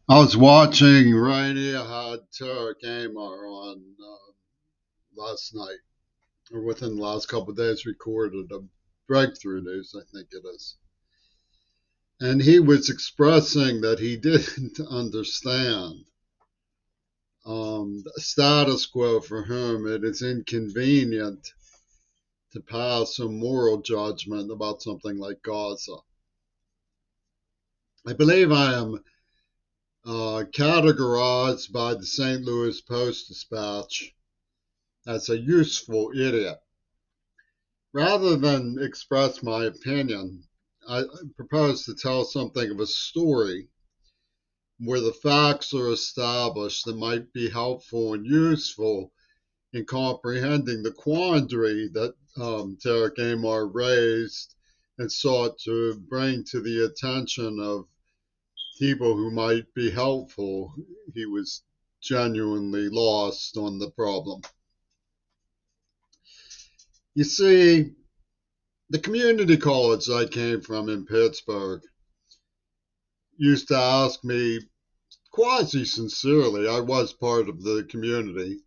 I was watching Radiohead Tarek Amar on last night, or within the last couple of days, recorded a Breakthrough News, I think it is. And he was expressing that he didn't understand the status quo for whom it is inconvenient to pass a moral judgment about something like Gaza. I believe I am categorized by the St. Louis Post Dispatch as a useful idiot. Rather than express my opinion, I propose to tell something of a story where the facts are established that might be helpful and useful in comprehending the quandary that Tarek Amar raised and sought to bring to the attention of people who might be helpful. He was genuinely lost on the problem. You see, the community college I came from in Pittsburgh used to ask me quasi sincerely, I was part of the community,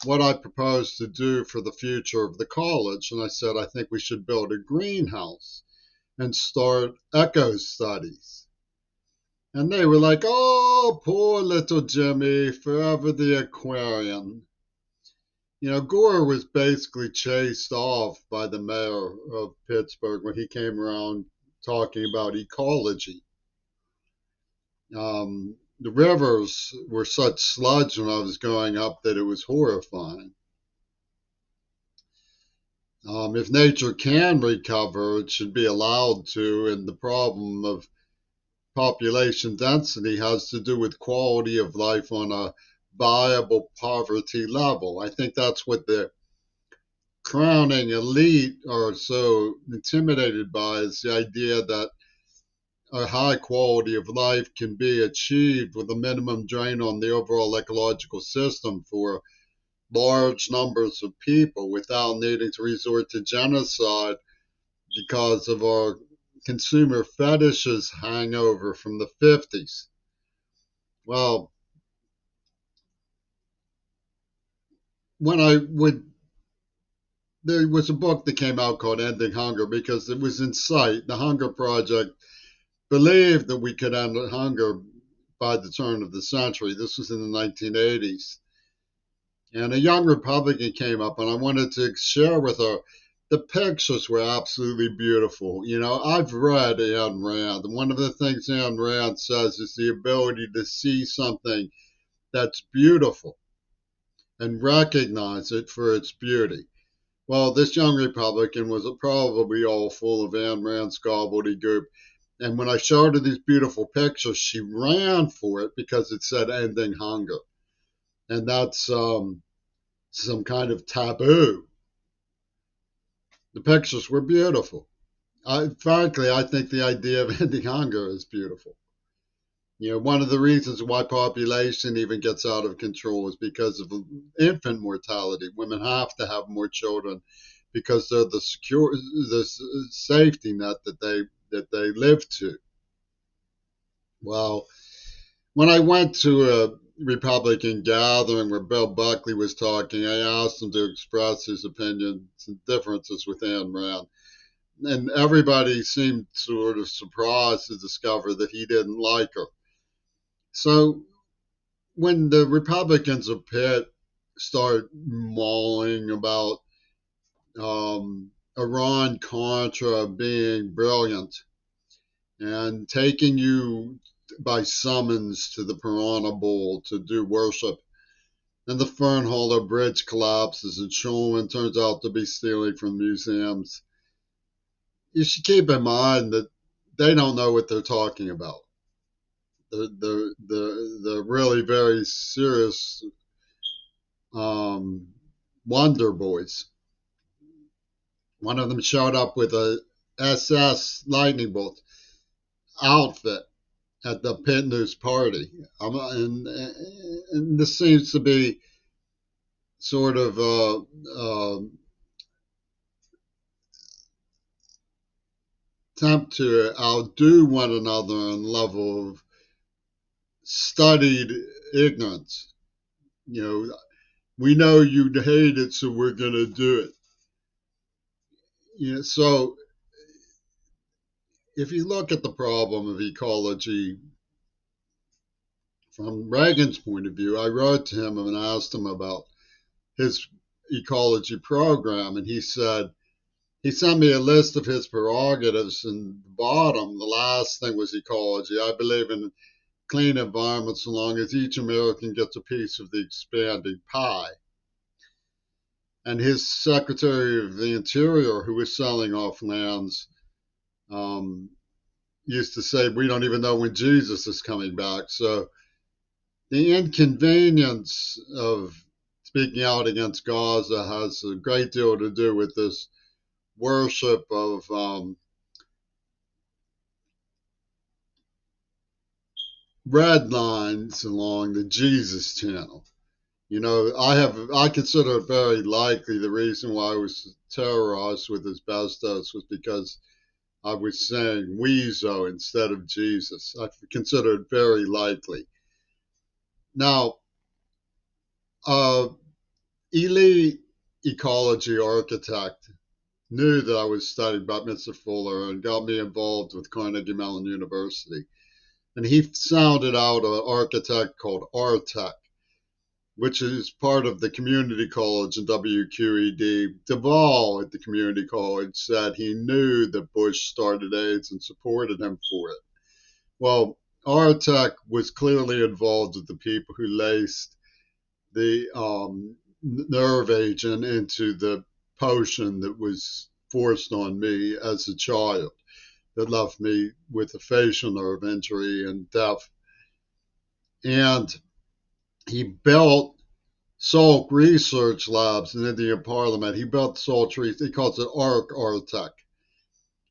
what I proposed to do for the future of the college. And I said, I think we should build a greenhouse and start eco studies. And they were like, oh, poor little Jimmy, forever the Aquarian. You know, Gore was basically chased off by the mayor of Pittsburgh when he came around talking about ecology. The rivers were such sludge when I was growing up that it was horrifying. If nature can recover, it should be allowed to, and the problem of population density has to do with quality of life on a viable poverty level. I think that's what the crowning elite are so intimidated by, is the idea that a high quality of life can be achieved with a minimum drain on the overall ecological system for large numbers of people without needing to resort to genocide because of our consumer fetishes hangover from the 50s. Well, when I would, there was a book that came out called Ending Hunger because it was in sight. The Hunger Project believed that we could end hunger by the turn of the century. This was in the 1980s. And a young Republican came up, and I wanted to share with her. The pictures were absolutely beautiful. You know, I've read Ayn Rand, and one of the things Ayn Rand says is the ability to see something that's beautiful and recognize it for its beauty. Well, this young Republican was probably all full of Ayn Rand's gobbledygook. And when I showed her these beautiful pictures, she ran for it because it said ending hunger. And that's some kind of taboo. The pictures were beautiful. Frankly, I think the idea of ending hunger is beautiful. You know, one of the reasons why population even gets out of control is because of infant mortality. Women have to have more children because they're the safety net that they live to. Well, when I went to a Republican gathering where Bill Buckley was talking, I asked him to express his opinions and differences with Ayn Rand. And everybody seemed sort of surprised to discover that he didn't like her. So when the Republicans of Pitt start mauling about Iran Contra being brilliant and taking you by summons to the Piranha Bowl to do worship, and the Fernhalder Bridge collapses and Schulman turns out to be stealing from museums, you should keep in mind that they don't know what they're talking about. The really very serious Wonder Boys. One of them showed up with a SS lightning bolt outfit at the Pitt News party, and this seems to be sort of attempt to outdo one another in level of studied ignorance. You know, we know you hate it, so we're going to do it. So if you look at the problem of ecology from Reagan's point of view, I wrote to him and asked him about his ecology program, and he said, he sent me a list of his prerogatives, and the bottom, the last thing was ecology. I believe in clean environment so long as each American gets a piece of the expanding pie. And his Secretary of the Interior, who was selling off lands, um, used to say, we don't even know when Jesus is coming back. So the inconvenience of speaking out against Gaza has a great deal to do with this worship of red lines along the Jesus channel. I consider it very likely the reason why I was terrorized with asbestos was because I was saying Weezo instead of Jesus. I consider it very likely. Now, elite ecology architect knew that I was studying Buckminster Fuller and got me involved with Carnegie Mellon University. And he sounded out an architect called Artec, which is part of the community college in WQED. Duvall at the community college said he knew that Bush started AIDS and supported him for it. Well, Artec was clearly involved with the people who laced the nerve agent into the potion that was forced on me as a child that left me with a facial nerve injury and deaf. And he built Salk Research Labs in the Indian Parliament. He built Salk, he calls it Artec.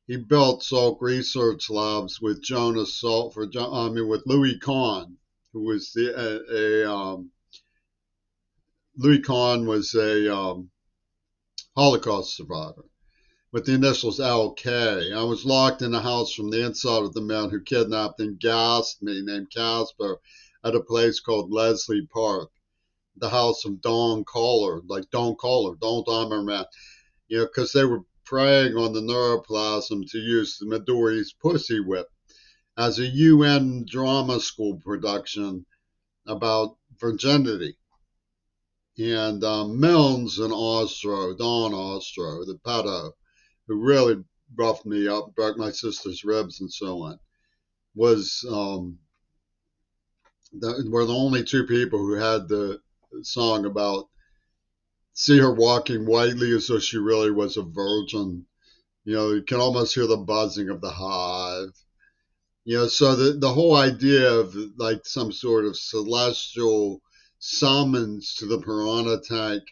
He built Salk Research Labs with Jonas Salk with Louis Kahn, who was Louis Kahn was a Holocaust survivor with the initials LK. I was locked in a house from the inside with the man who kidnapped and gassed me, named Casper, at a place called Leslie Park, the house of Don Kohler, like Don Kohler, Don Dimerman, because they were preying on the neuroplasm to use the Midori's Pussy Whip as a UN drama school production about virginity. And Milnes and Ostro, Don Ostro, the pedo, who really roughed me up, broke my sister's ribs and so on, were the only two people who had the song about see her walking whitely as though she really was a virgin. You can almost hear the buzzing of the hive. So the whole idea of like some sort of celestial summons to the piranha tank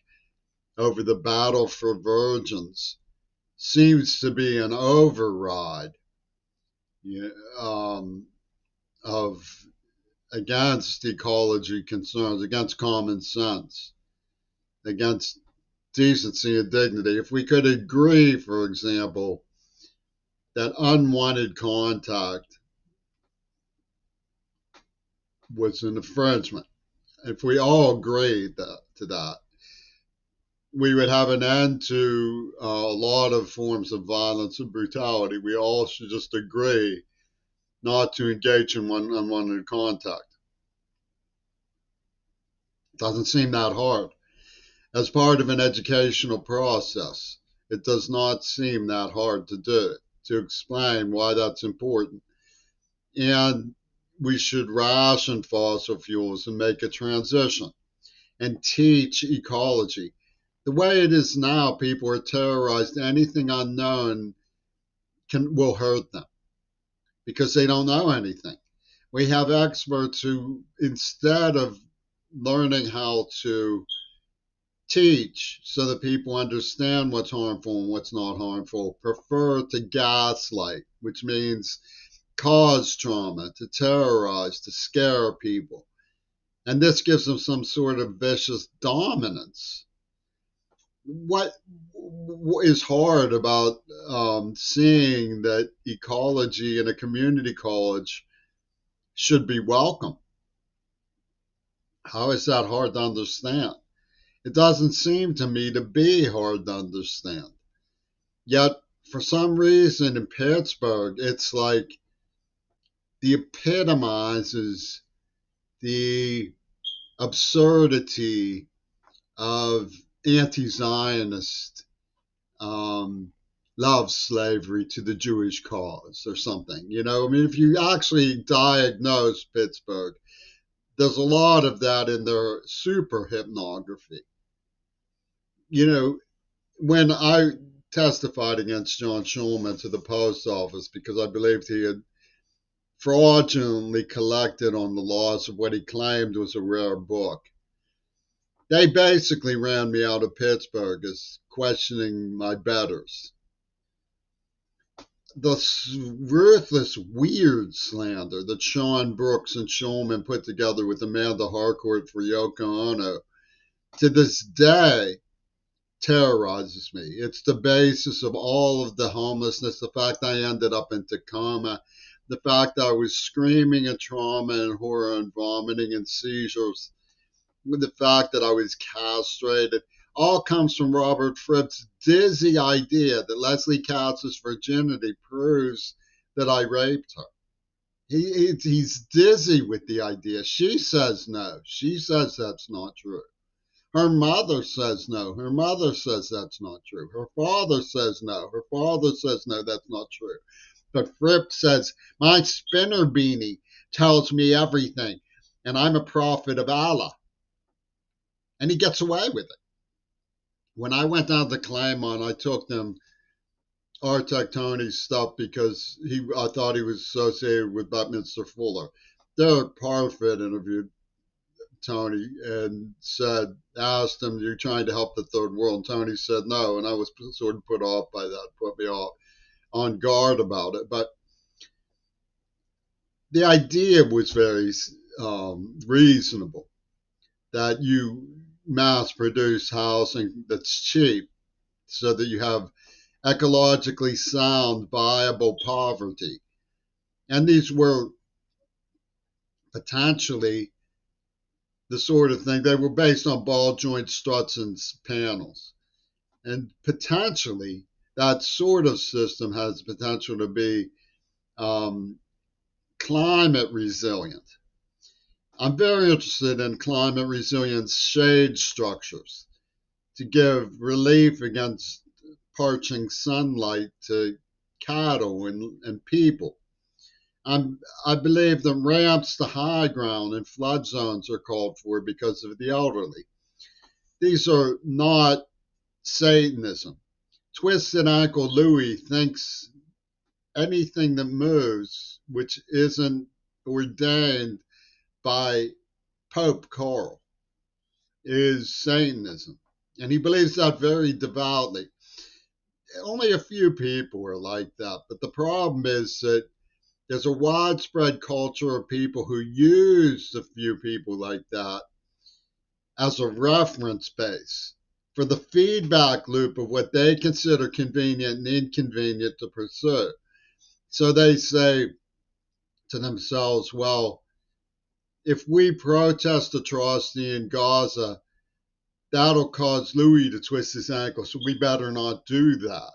over the battle for virgins seems to be an override of against ecology concerns, against common sense, against decency and dignity. If we could agree, for example, that unwanted contact was an infringement, if we all agreed to that, we would have an end to a lot of forms of violence and brutality. We all should just agree not to engage in unwanted contact. It doesn't seem that hard. As part of an educational process, it does not seem that hard to do, to explain why that's important. And we should ration fossil fuels and make a transition and teach ecology. The way it is now, people are terrorized. Anything unknown will hurt them because they don't know anything. We have experts who, instead of learning how to teach so that people understand what's harmful and what's not harmful, prefer to gaslight, which means cause trauma, to terrorize, to scare people. And this gives them some sort of vicious dominance. What is hard about seeing that ecology in a community college should be welcome? How is that hard to understand? It doesn't seem to me to be hard to understand. Yet, for some reason in Pittsburgh, it's like the epitomizes the absurdity of anti Zionist um, love slavery to the Jewish cause or something. You know, I mean, if you actually diagnose Pittsburgh, there's a lot of that in their super hypnography. You know, when I testified against John Schulman to the post office because I believed he had fraudulently collected on the loss of what he claimed was a rare book, they basically ran me out of Pittsburgh as questioning my betters. The ruthless, weird slander that Sean Brooks and Schulman put together with Amanda Harcourt for Yoko Ono to this day terrorizes me. It's the basis of all of the homelessness, the fact I ended up in Tacoma, the fact I was screaming at trauma and horror and vomiting and seizures, the fact that I was castrated, all comes from Robert Fripp's dizzy idea that Leslie Katz's virginity proves that I raped her. He's dizzy with the idea. She says no. She says that's not true. Her mother says no. Her mother says that's not true. Her father says no. Her father says no, that's not true. But Fripp says, my spinner beanie tells me everything, and I'm a prophet of Allah. And he gets away with it. When I went down to Claremont, I took them Artek Tony's stuff because I thought he was associated with Buckminster Fuller. Derek Parfit interviewed Tony and asked him, you're trying to help the third world? And Tony said no, and I was sort of put off by that, put me off on guard about it. But the idea was very reasonable that you mass produce housing that's cheap so that you have ecologically sound, viable poverty. And these were potentially the sort of thing, they were based on ball joint struts and panels. And potentially, that sort of system has potential to be climate resilient. I'm very interested in climate resilient shade structures to give relief against parching sunlight to cattle and people. I believe that ramps to high ground and flood zones are called for because of the elderly. These are not Satanism. Twisted Ankle Louie thinks anything that moves, which isn't ordained by Pope Carl, is Satanism. And he believes that very devoutly. Only a few people are like that. But the problem is that there's a widespread culture of people who use the few people like that as a reference base for the feedback loop of what they consider convenient and inconvenient to pursue. So they say to themselves, well, if we protest atrocity in Gaza, that'll cause Louis to twist his ankle, so we better not do that.